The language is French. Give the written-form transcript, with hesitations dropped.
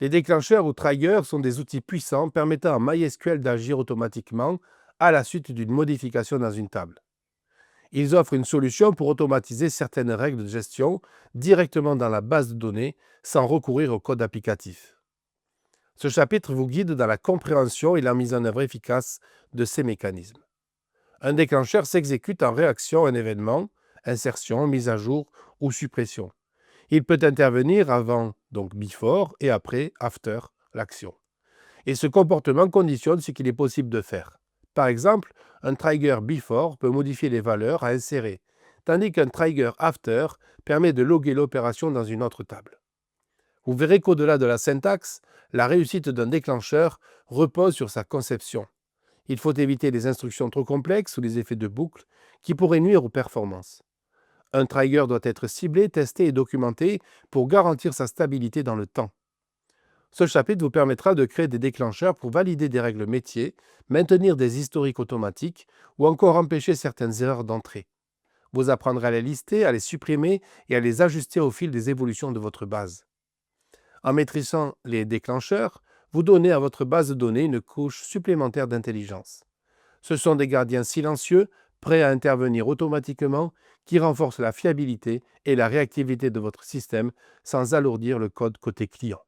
Les déclencheurs ou triggers sont des outils puissants permettant à MySQL d'agir automatiquement à la suite d'une modification dans une table. Ils offrent une solution pour automatiser certaines règles de gestion directement dans la base de données sans recourir au code applicatif. Ce chapitre vous guide dans la compréhension et la mise en œuvre efficace de ces mécanismes. Un déclencheur s'exécute en réaction à un événement, insertion, mise à jour ou suppression. Il peut intervenir avant, donc before, et après, after, l'action. Et ce comportement conditionne ce qu'il est possible de faire. Par exemple, un trigger before peut modifier les valeurs à insérer, tandis qu'un trigger after permet de loguer l'opération dans une autre table. Vous verrez qu'au-delà de la syntaxe, la réussite d'un déclencheur repose sur sa conception. Il faut éviter les instructions trop complexes ou les effets de boucle qui pourraient nuire aux performances. Un trigger doit être ciblé, testé et documenté pour garantir sa stabilité dans le temps. Ce chapitre vous permettra de créer des déclencheurs pour valider des règles métiers, maintenir des historiques automatiques ou encore empêcher certaines erreurs d'entrée. Vous apprendrez à les lister, à les supprimer et à les ajuster au fil des évolutions de votre base. En maîtrisant les déclencheurs, vous donnez à votre base de données une couche supplémentaire d'intelligence. Ce sont des gardiens silencieux, prêts à intervenir automatiquement, qui renforcent la fiabilité et la réactivité de votre système sans alourdir le code côté client.